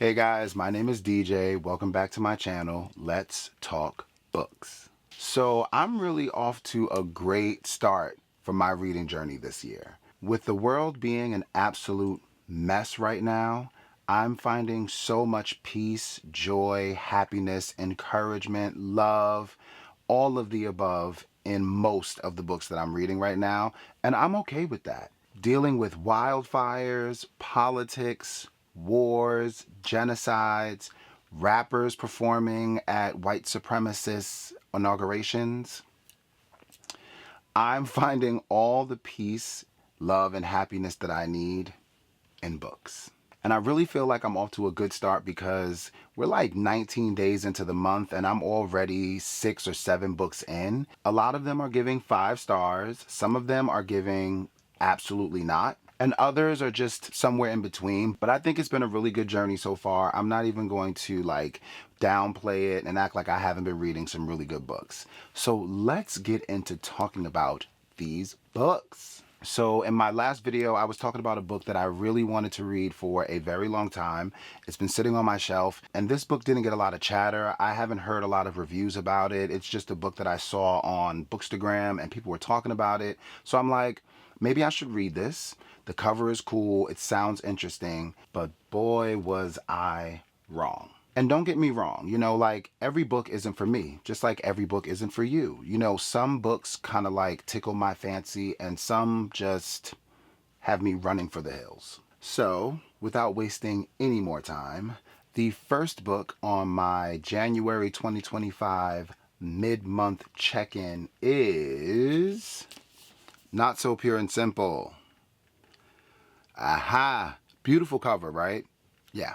Hey guys, my name is DJ. Welcome back to my channel. Let's talk books. So I'm really off to a great start for my reading journey this year. With the world being an absolute mess right now, I'm finding so much peace, joy, happiness, encouragement, love, all of the above in most of the books that I'm reading right now, and I'm okay with that. Dealing with wildfires, politics, wars, genocides, rappers performing at white supremacists' inaugurations. I'm finding all the peace, love, and happiness that I need in books. And I really feel like I'm off to a good start because we're like 19 days into the month and I'm already 6 or 7 books in. A lot of them are giving 5 stars. Some of them are giving absolutely not. And others are just somewhere in between. But I think it's been a really good journey so far. I'm not even going to like downplay it and act like I haven't been reading some really good books. So let's get into talking about these books. So in my last video, I was talking about a book that I really wanted to read for a very long time. It's been sitting on my shelf, and this book didn't get a lot of chatter. I haven't heard a lot of reviews about it. It's just a book that I saw on Bookstagram, and people were talking about it. So I'm like, maybe I should read this. The cover is cool. It sounds interesting, but boy, was I wrong. And don't get me wrong, like every book isn't for me, just like every book isn't for you. Some books kind of like tickle my fancy and some just have me running for the hills. So, without wasting any more time, the first book on my January 2025 mid-month check-in is Not So Pure and Simple. Aha! Beautiful cover, right? Yeah.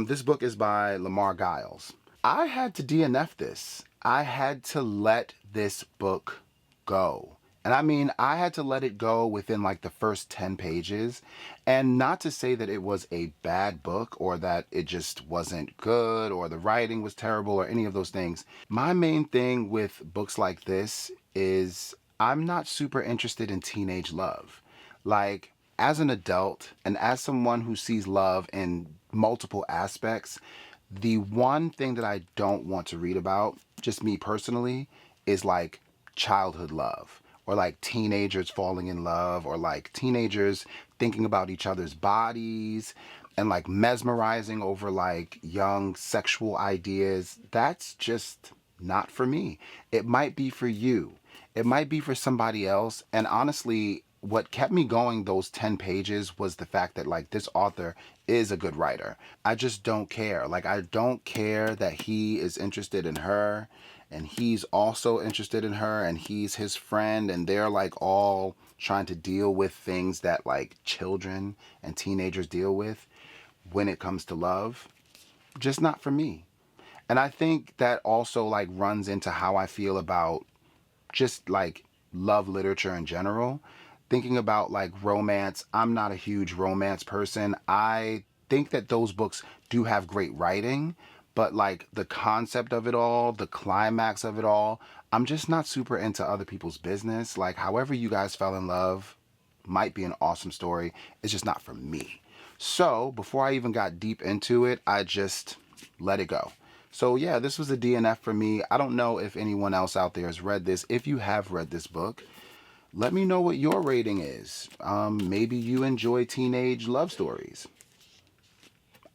This book is by Lamar Giles. I had to DNF this. I had to let this book go. And I mean, I had to let it go within like the first 10 pages. And not to say that it was a bad book or that it just wasn't good or the writing was terrible or any of those things. My main thing with books like this is I'm not super interested in teenage love. Like, as an adult and as someone who sees love in multiple aspects, the one thing that I don't want to read about, just me personally, is like childhood love or like teenagers falling in love or like teenagers thinking about each other's bodies and like mesmerizing over like young sexual ideas. That's just not for me. It might be for you. It might be for somebody else. And honestly, what kept me going those 10 pages was the fact that like this author is a good writer. I just don't care. Like, I don't care that he is interested in her and he's also interested in her and he's his friend and they're like all trying to deal with things that like children and teenagers deal with when it comes to love. Just not for me. And I think that also like runs into how I feel about just like love literature in general. Thinking about like romance, I'm not a huge romance person. I think that those books do have great writing, but like the concept of it all, the climax of it all, I'm just not super into other people's business. Like, however you guys fell in love might be an awesome story. It's just not for me. So before I even got deep into it, I just let it go. So yeah, this was a DNF for me. I don't know if anyone else out there has read this. If you have read this book, let me know what your rating is. Maybe you enjoy teenage love stories.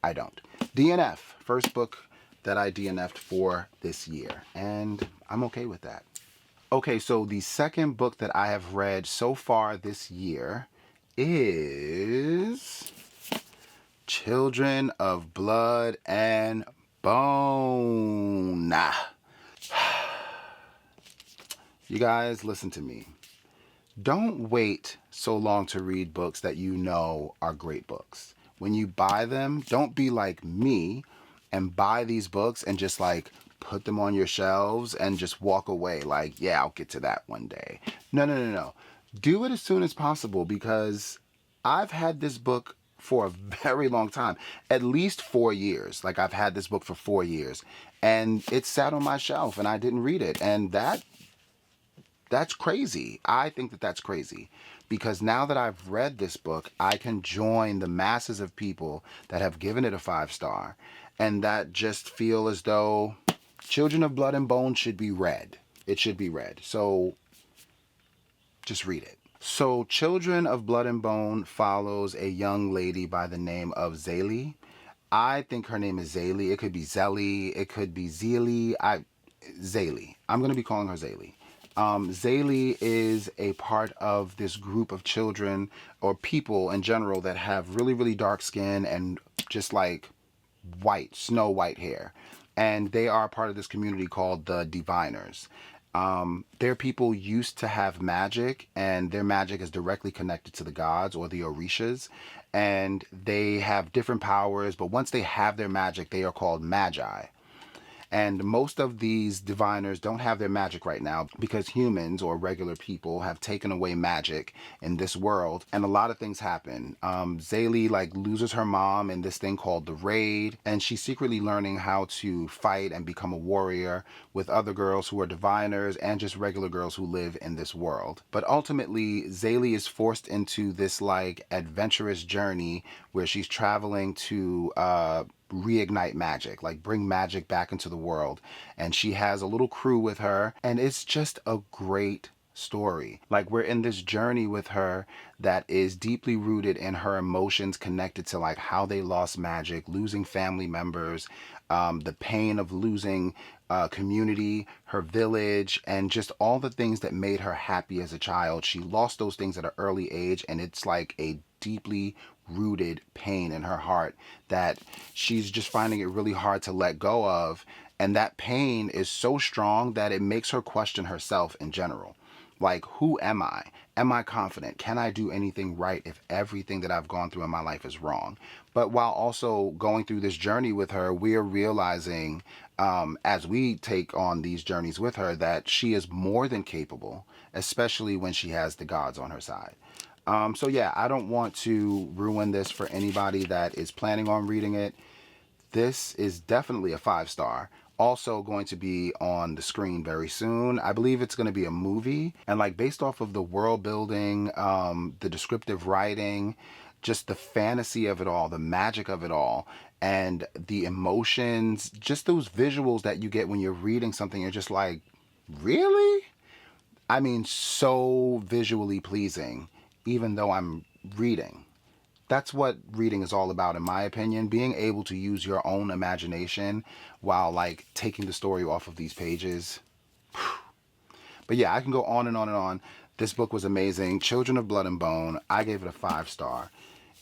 I don't. DNF, first book that I DNF'd for this year, and I'm okay with that. Okay, so the second book that I have read so far this year is Children of Blood and Bone. You guys, listen to me. Don't wait so long to read books that you know are great books. When you buy them, don't be like me and buy these books and just like put them on your shelves and just walk away like, yeah, I'll get to that one day. No, no, no, no. Do it as soon as possible because I've had this book for a very long time, at least 4 years. Like, I've had this book for 4 years and it sat on my shelf and I didn't read it. And that's crazy. I think that that's crazy because now that I've read this book, I can join the masses of people that have given it a 5-star and that just feel as though Children of Blood and Bone should be read. It should be read. So just read it. So Children of Blood and Bone follows a young lady by the name of Zaylee. I think her name is Zaylee. It could be Zelly. It could be Zeely. Zaylee. I'm going to be calling her Zaylee. Zaylee is a part of this group of children or people in general that have really, really dark skin and just like white, snow white hair. And they are part of this community called the Diviners. Their people used to have magic, and their magic is directly connected to the gods or the Orishas, and they have different powers, but once they have their magic, they are called magi. And most of these diviners don't have their magic right now because humans or regular people have taken away magic in this world, and a lot of things happen. Zaylee like loses her mom in this thing called the Raid, and she's secretly learning how to fight and become a warrior with other girls who are diviners and just regular girls who live in this world. But ultimately, Zaylee is forced into this like adventurous journey where she's traveling to reignite magic, like bring magic back into the world. And she has a little crew with her, and it's just a great story. Like, we're in this journey with her that is deeply rooted in her emotions connected to like how they lost magic, losing family members, the pain of losing community, her village, and just all the things that made her happy as a child. She lost those things at an early age, and it's like a deeply rooted pain in her heart that she's just finding it really hard to let go of. And that pain is so strong that it makes her question herself in general. Like, who am I? Am I confident? Can I do anything right if everything that I've gone through in my life is wrong? But while also going through this journey with her, we are realizing as we take on these journeys with her that she is more than capable, especially when she has the gods on her side. So yeah, I don't want to ruin this for anybody that is planning on reading it. This is definitely a 5-star. Also going to be on the screen very soon. I believe it's going to be a movie, and like based off of the world building, the descriptive writing, just the fantasy of it all, the magic of it all, and the emotions, just those visuals that you get when you're reading something, you're just like, really? I mean, so visually pleasing, even though I'm reading. That's what reading is all about, in my opinion. Being able to use your own imagination while like taking the story off of these pages. But yeah, I can go on and on and on. This book was amazing. Children of Blood and Bone. I gave it a 5-star.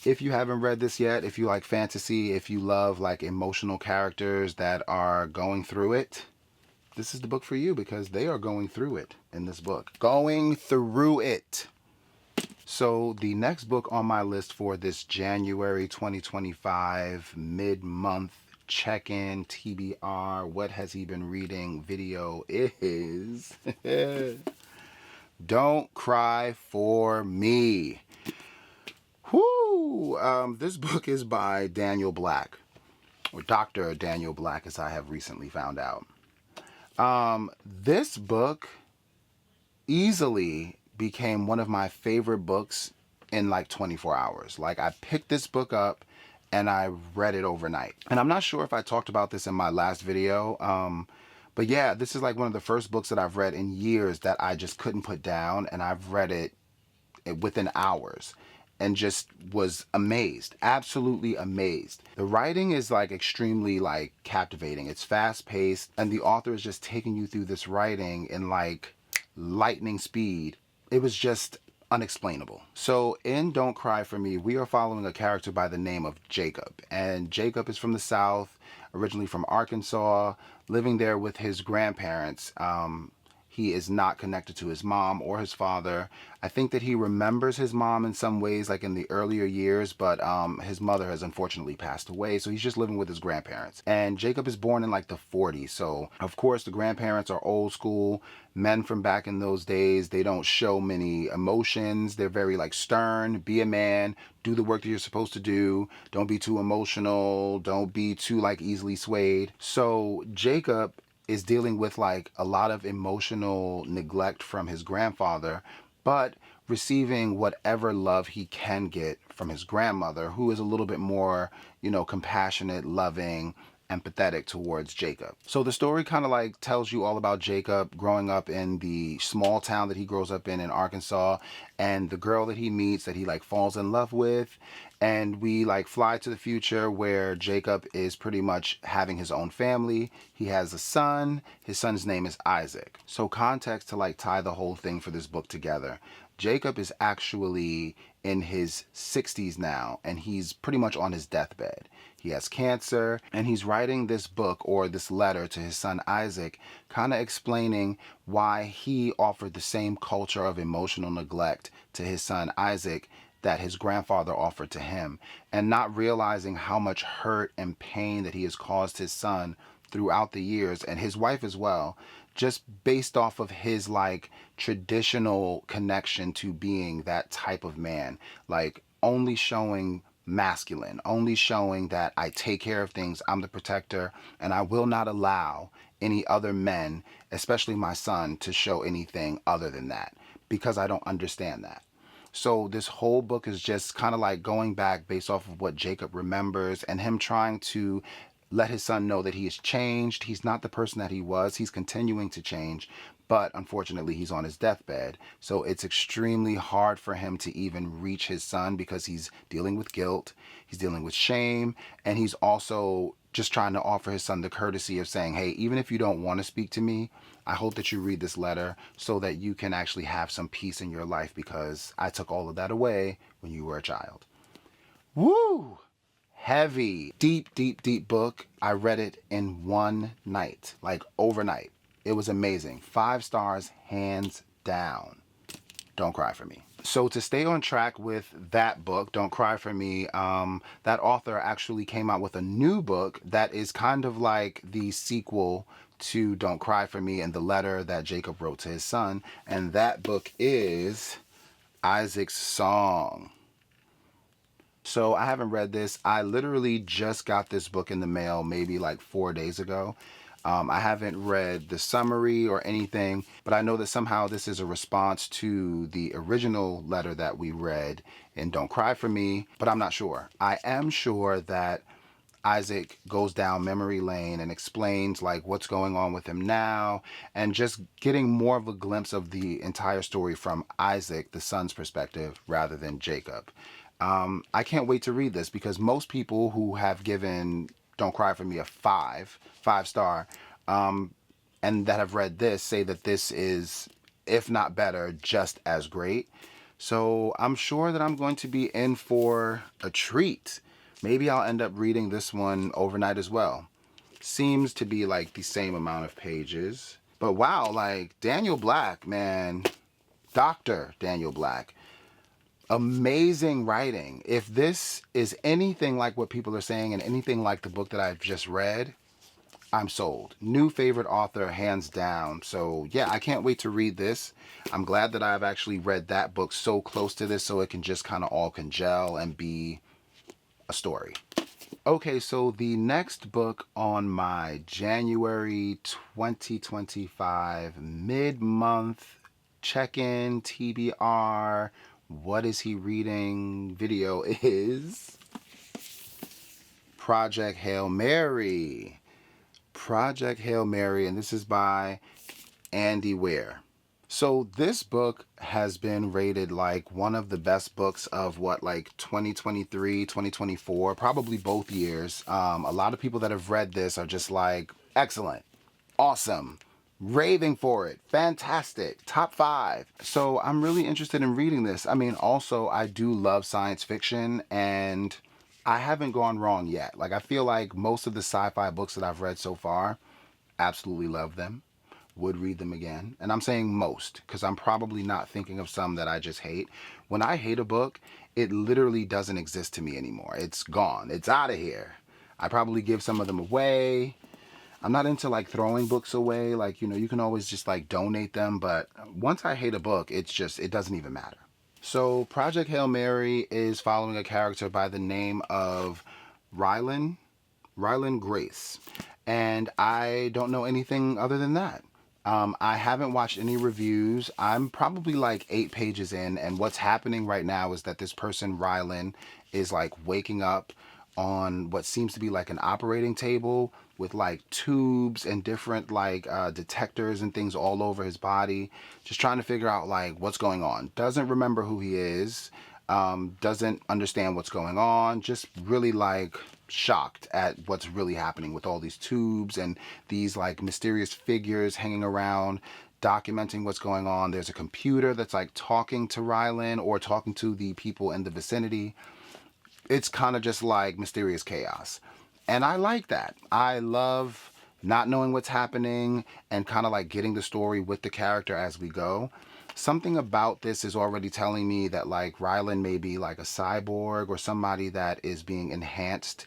If you haven't read this yet, if you like fantasy, if you love like emotional characters that are going through it, this is the book for you, because they are going through it in this book. Going through it. So the next book on my list for this January 2025 mid-month check-in TBR, what has he been reading video is Don't Cry for Me. Whoo! This book is by Daniel Black, or Dr. Daniel Black, as I have recently found out. This book easily became one of my favorite books in like 24 hours. Like, I picked this book up and I read it overnight. And I'm not sure if I talked about this in my last video, but yeah, this is like one of the first books that I've read in years that I just couldn't put down, and I've read it within hours and just was amazed, absolutely amazed. The writing is like extremely like captivating. It's fast paced, and the author is just taking you through this writing in like lightning speed. It was just unexplainable. So in Don't Cry for Me, we are following a character by the name of Jacob. And Jacob is from the South, originally from Arkansas, living there with his grandparents. He is not connected to his mom or his father. I think that he remembers his mom in some ways, like in the earlier years, but his mother has unfortunately passed away, so he's just living with his grandparents. And Jacob is born in like the 40s, so of course the grandparents are old school men from back in those days. They don't show many emotions. They're very like stern. Be a man, do the work that you're supposed to do, don't be too emotional, don't be too like easily swayed. So Jacob is dealing with like a lot of emotional neglect from his grandfather, but receiving whatever love he can get from his grandmother, who is a little bit more, compassionate, loving, empathetic towards Jacob. So the story kind of like tells you all about Jacob growing up in the small town that he grows up in Arkansas, and the girl that he meets that he like falls in love with. And we like fly to the future where Jacob is pretty much having his own family. He has a son. His son's name is Isaac. So context to like tie the whole thing for this book together. Jacob is actually in his 60s now, and he's pretty much on his deathbed. He has cancer, and he's writing this book or this letter to his son Isaac, kind of explaining why he offered the same culture of emotional neglect to his son Isaac that his grandfather offered to him, and not realizing how much hurt and pain that he has caused his son throughout the years, and his wife as well, just based off of his like traditional connection to being that type of man, like only showing masculine, only showing that I take care of things, I'm the protector, and I will not allow any other men, especially my son, to show anything other than that, because I don't understand that. So this whole book is just kind of like going back based off of what Jacob remembers, and him trying to let his son know that he has changed. He's not the person that he was. He's continuing to change, but unfortunately he's on his deathbed. So it's extremely hard for him to even reach his son because he's dealing with guilt, he's dealing with shame, and he's also just trying to offer his son the courtesy of saying, hey, even if you don't want to speak to me, I hope that you read this letter so that you can actually have some peace in your life, because I took all of that away when you were a child. Woo! Heavy, deep, deep, deep book. I read it in one night, like overnight. It was amazing. 5 stars, hands down. Don't Cry for Me. So to stay on track with that book, Don't Cry for Me, that author actually came out with a new book that is kind of like the sequel to Don't Cry for Me and the letter that Jacob wrote to his son. And that book is Isaac's Song. So I haven't read this. I literally just got this book in the mail maybe like 4 days ago. I haven't read the summary or anything, but I know that somehow this is a response to the original letter that we read in Don't Cry for Me, but I'm not sure. I am sure that Isaac goes down memory lane and explains like what's going on with him now, and just getting more of a glimpse of the entire story from Isaac, the son's perspective, rather than Jacob. I can't wait to read this, because most people who have given Don't Cry for Me a 5 star, and that have read this say that this is, if not better, just as great. So I'm sure that I'm going to be in for a treat. Maybe I'll end up reading this one overnight as well. Seems to be like the same amount of pages. But wow, like Daniel Black, man, Dr. Daniel Black. Amazing writing. If this is anything like what people are saying and anything like the book that I've just read, I'm sold. New favorite author, hands down. So yeah, I can't wait to read this. I'm glad that I've actually read that book so close to this, so it can just kind of all congeal and be a story. Okay, so the next book on my January 2025 mid-month check-in TBR, what is he reading video is Project Hail Mary. Project Hail Mary, and this is by Andy Weir. So this book has been rated like one of the best books of like 2023, 2024, probably both years. A lot of people that have read this are just like, excellent, awesome, raving for it, fantastic, top 5. So I'm really interested in reading this. I mean, also I do love science fiction, and I haven't gone wrong yet. Like I feel like most of the sci-fi books that I've read so far, absolutely love them. Would read them again. And I'm saying most, because I'm probably not thinking of some that I just hate. When I hate a book, it literally doesn't exist to me anymore. It's gone. It's out of here. I probably give some of them away. I'm not into like throwing books away. Like, you can always just like donate them. But once I hate a book, it doesn't even matter. So Project Hail Mary is following a character by the name of Rylan Grace. And I don't know anything other than that. I haven't watched any reviews. I'm probably like 8 pages in, and what's happening right now is that this person, Rylan, is like waking up on what seems to be like an operating table with like tubes and different like detectors and things all over his body, just trying to figure out like what's going on. Doesn't remember who he is, doesn't understand what's going on, just really like shocked at what's really happening with all these tubes and these like mysterious figures hanging around documenting what's going on. There's a computer that's like talking to Rylan or talking to the people in the vicinity. It's kind of just like mysterious chaos. And I like that. I love not knowing what's happening and kind of like getting the story with the character as we go. Something about this is already telling me that like Rylan may be like a cyborg or somebody that is being enhanced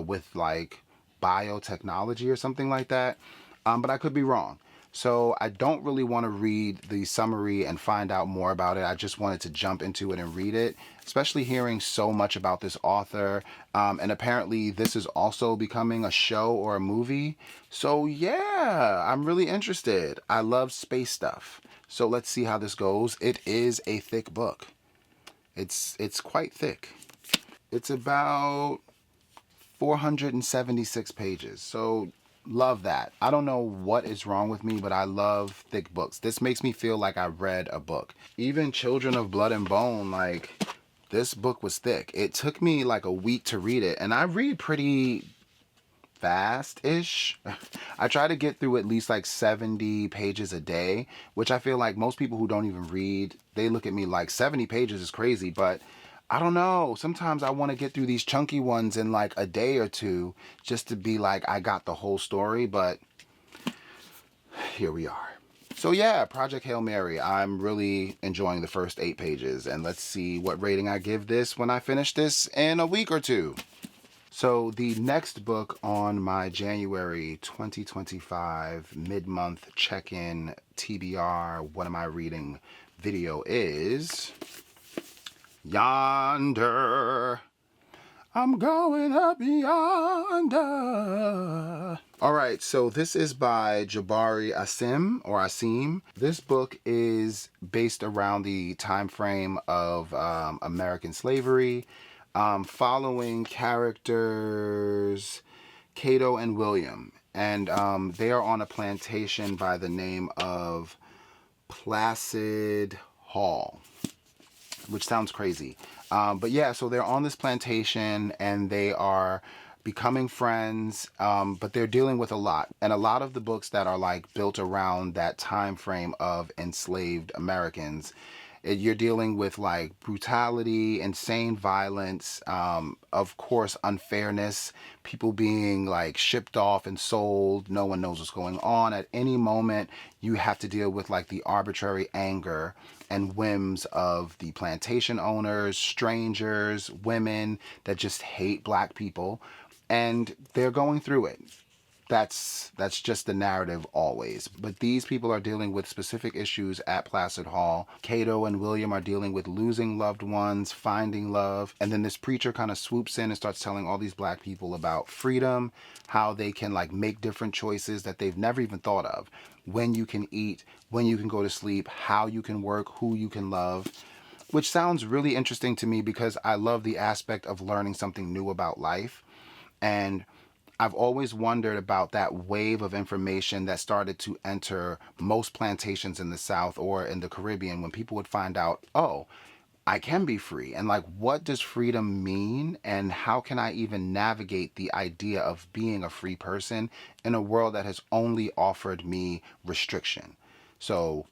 with like biotechnology or something like that. But I could be wrong. So I don't really want to read the summary and find out more about it. I just wanted to jump into it and read it, especially hearing so much about this author. And apparently this is also becoming a show or a movie. So yeah, I'm really interested. I love space stuff. So let's see how this goes. It is a thick book. It's quite thick. It's about 476 pages. So love that. I don't know what is wrong with me, but I love thick books. This makes me feel like I read a book. Even Children of Blood and Bone, like this book was thick. It took me like a week to read it, and I read pretty fast-ish. I try to get through at least like 70 pages a day, which I feel like most people who don't even read, they look at me like 70 pages is crazy, but I don't know. Sometimes I want to get through these chunky ones in like a day or two just to be like I got the whole story, but here we are. So yeah, Project Hail Mary. I'm really enjoying the first 8 pages, and let's see what rating I give this when I finish this in a week or two. So the next book on my January 2025 mid-month check-in TBR, what am I reading video is Yonder. I'm going up yonder. All right, so this is by Jabari Asim. This book is based around the time frame of American slavery, following characters Cato and William. And they are on a plantation by the name of Placid Hall, which sounds crazy. But yeah, so they're on this plantation and they are becoming friends, but they're dealing with a lot. And a lot of the books that are like built around that time frame of enslaved Americans, you're dealing with like brutality, insane violence, of course, unfairness, people being like shipped off and sold. No one knows what's going on. At any moment, you have to deal with like the arbitrary anger and whims of the plantation owners, strangers, women that just hate black people. And they're going through it. That's just the narrative always. But these people are dealing with specific issues at Placid Hall. Cato and William are dealing with losing loved ones, finding love. And then this preacher kind of swoops in and starts telling all these black people about freedom, how they can like make different choices that they've never even thought of. When you can eat, when you can go to sleep, how you can work, who you can love. Which sounds really interesting to me because I love the aspect of learning something new about life. And I've always wondered about that wave of information that started to enter most plantations in the South or in the Caribbean when people would find out, oh, I can be free. And like, what does freedom mean? And how can I even navigate the idea of being a free person in a world that has only offered me restriction? So,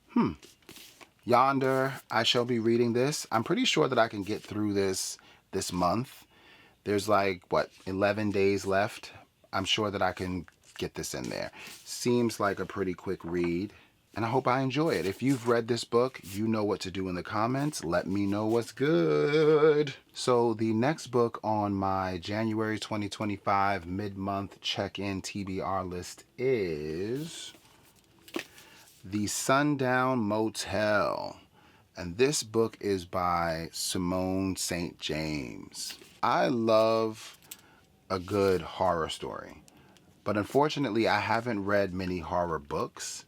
Yonder, I shall be reading this. I'm pretty sure that I can get through this month. There's like, 11 days left. I'm sure that I can get this in there. Seems like a pretty quick read, and I hope I enjoy it. If you've read this book, you know what to do in the comments. Let me know what's good. So the next book on my January 2025 mid-month check-in TBR list is The Sundown Motel. And this book is by Simone St. James. I love a good horror story, but unfortunately I haven't read many horror books.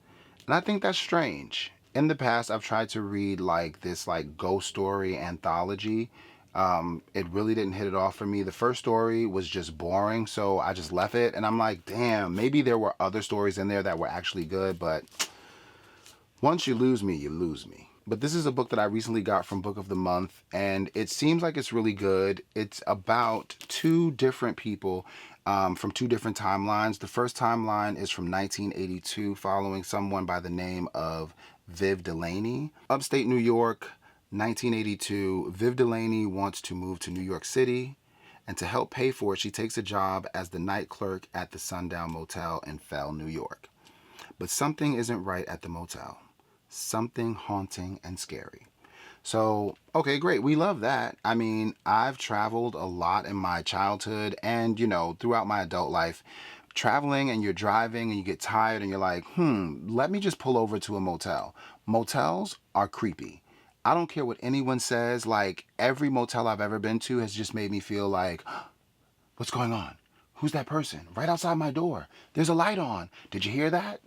And I think that's strange. In the past, I've tried to read like this like ghost story anthology. It really didn't hit it off for me. The first story was just boring, so I just left it. And I'm like, damn, maybe there were other stories in there that were actually good, but once you lose me, you lose me. But this is a book that I recently got from Book of the Month, and it seems like it's really good. It's about two different people from two different timelines. The first timeline is from 1982, following someone by the name of Viv Delaney. Upstate New York, 1982, Viv Delaney wants to move to New York City, and to help pay for it, she takes a job as the night clerk at the Sundown Motel in Fell, New York. But something isn't right at the motel. Something haunting and scary. So, okay, great. We love that. I mean, I've traveled a lot in my childhood and, throughout my adult life. Traveling and you're driving and you get tired and you're like, let me just pull over to a motel. Motels are creepy. I don't care what anyone says. Like, every motel I've ever been to has just made me feel like, what's going on? Who's that person? Right outside my door. There's a light on. Did you hear that?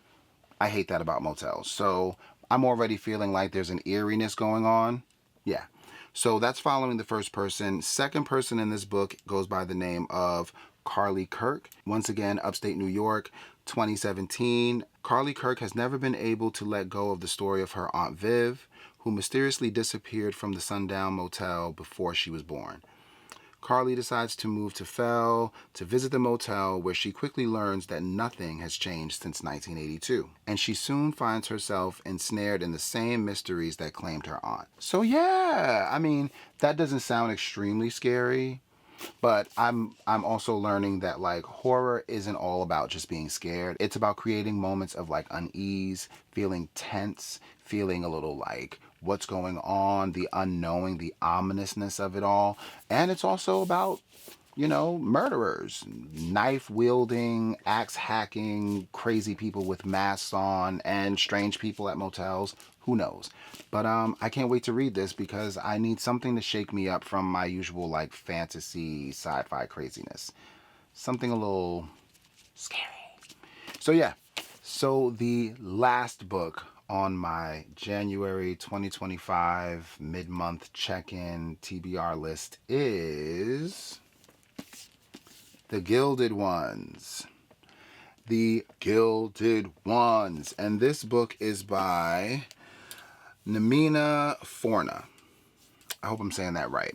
I hate that about motels. So I'm already feeling like there's an eeriness going on. Yeah. So that's following the first person. Second person in this book goes by the name of Carly Kirk. Once again, upstate New York, 2017. Carly Kirk has never been able to let go of the story of her Aunt Viv, who mysteriously disappeared from the Sundown Motel before she was born. Carly decides to move to Fell to visit the motel, where she quickly learns that nothing has changed since 1982. And she soon finds herself ensnared in the same mysteries that claimed her aunt. So yeah, I mean, that doesn't sound extremely scary, but I'm also learning that like horror isn't all about just being scared. It's about creating moments of like unease, feeling tense, feeling a little like what's going on, the unknowing, the ominousness of it all. And it's also about, murderers, knife wielding, axe hacking, crazy people with masks on, and strange people at motels. Who knows? But I can't wait to read this because I need something to shake me up from my usual like fantasy, sci-fi craziness. Something a little scary. So yeah. So the last book on my January 2025 mid-month check-in TBR list is The Gilded Ones. The Gilded Ones. And this book is by Namina Forna. I hope I'm saying that right.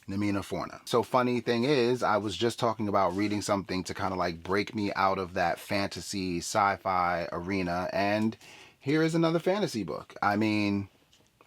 Namina Forna. So funny thing is, I was just talking about reading something to kind of like break me out of that fantasy sci-fi arena, and here is another fantasy book. I mean,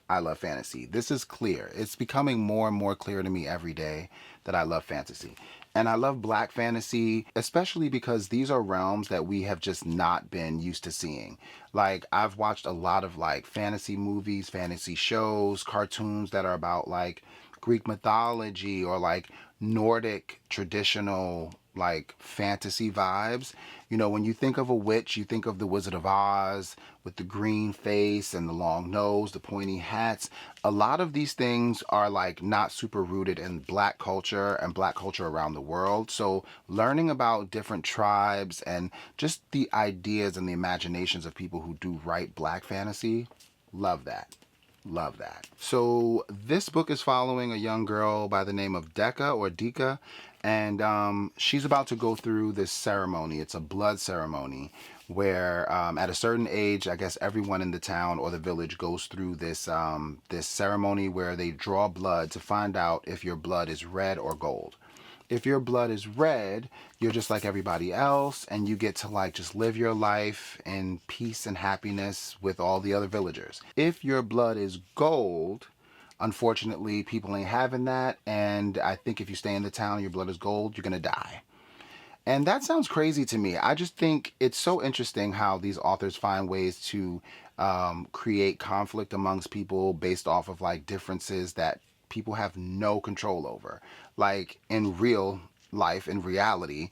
I love fantasy. This is clear. It's becoming more and more clear to me every day that I love fantasy. And I love black fantasy, especially because these are realms that we have just not been used to seeing. Like, I've watched a lot of like fantasy movies, fantasy shows, cartoons that are about like Greek mythology or like Nordic traditional like fantasy vibes. When you think of a witch, you think of the Wizard of Oz with the green face and the long nose, the pointy hats. A lot of these things are like not super rooted in black culture and black culture around the world. So learning about different tribes and just the ideas and the imaginations of people who do write black fantasy, love that. Love that. So this book is following a young girl by the name of Deka, and she's about to go through this ceremony. It's a blood ceremony where at a certain age, I guess everyone in the town or the village goes through this this ceremony where they draw blood to find out if your blood is red or gold. If your blood is red, you're just like everybody else, and you get to like just live your life in peace and happiness with all the other villagers. If your blood is gold, unfortunately, people ain't having that, and I think if you stay in the town and your blood is gold, you're gonna die. And that sounds crazy to me. I just think it's so interesting how these authors find ways to create conflict amongst people based off of like differences that people have no control over. Like in real life, in reality,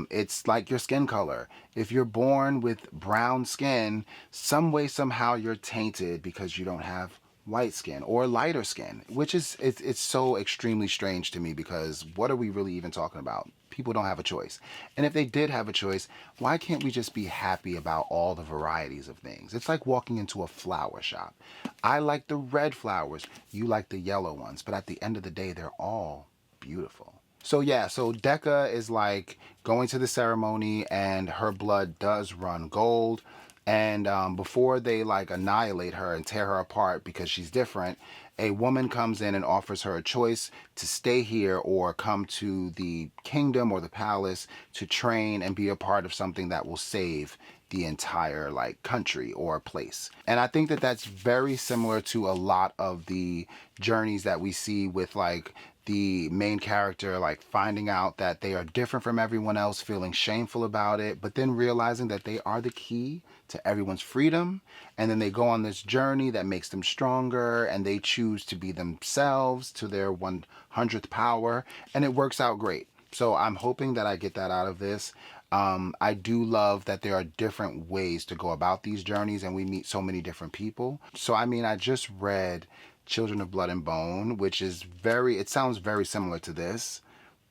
it's like your skin color. If you're born with brown skin, some way, somehow you're tainted because you don't have white skin or lighter skin, which is it's so extremely strange to me because what are we really even talking about? people don't have a choice. And if they did have a choice, why can't we just be happy about all the varieties of things? It's like walking into a flower shop. I like the red flowers, you like the yellow ones, but at the end of the day, they're all beautiful. So yeah, so Decca is like going to the ceremony and her blood does run gold. And before they like annihilate her and tear her apart because she's different, a woman comes in and offers her a choice to stay here or come to the kingdom or the palace to train and be a part of something that will save the entire like country or place. And I think that that's very similar to a lot of the journeys that we see with like the main character like finding out that they are different from everyone else, feeling shameful about it, but then realizing that they are the key to everyone's freedom. And then they go on this journey that makes them stronger and they choose to be themselves to their 100th power, and it works out great. So I'm hoping that I get that out of this. I do love that there are different ways to go about these journeys and we meet so many different people. So I mean, I just read Children of Blood and Bone, which is it sounds very similar to this,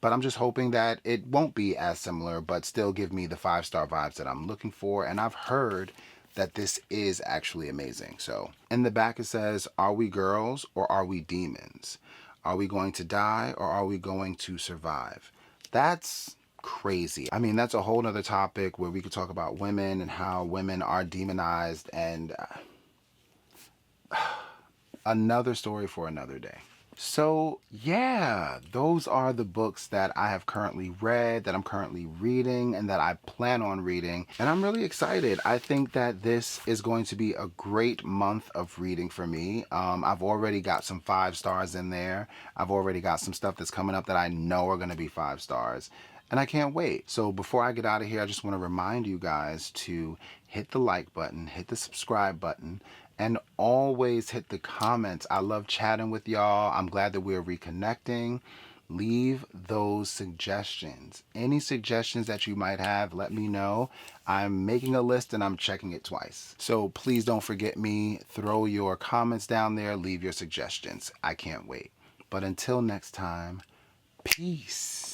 but I'm just hoping that it won't be as similar, but still give me the 5-star vibes that I'm looking for. And I've heard that this is actually amazing. So in the back it says, are we girls or are we demons? Are we going to die or are we going to survive? That's crazy. I mean, that's a whole nother topic where we could talk about women and how women are demonized, and another story for another day. So yeah, those are the books that I have currently read, that I'm currently reading, and that I plan on reading. And I'm really excited. I think that this is going to be a great month of reading for me. I've already got some 5 stars in there. I've already got some stuff that's coming up that I know are going to be 5 stars. And I can't wait. So before I get out of here, I just want to remind you guys to hit the like button, hit the subscribe button, and always hit the comments. I love chatting with y'all. I'm glad that we're reconnecting. Leave those suggestions. Any suggestions that you might have, let me know. I'm making a list and I'm checking it twice. So please don't forget me. Throw your comments down there. Leave your suggestions. I can't wait. But until next time, peace.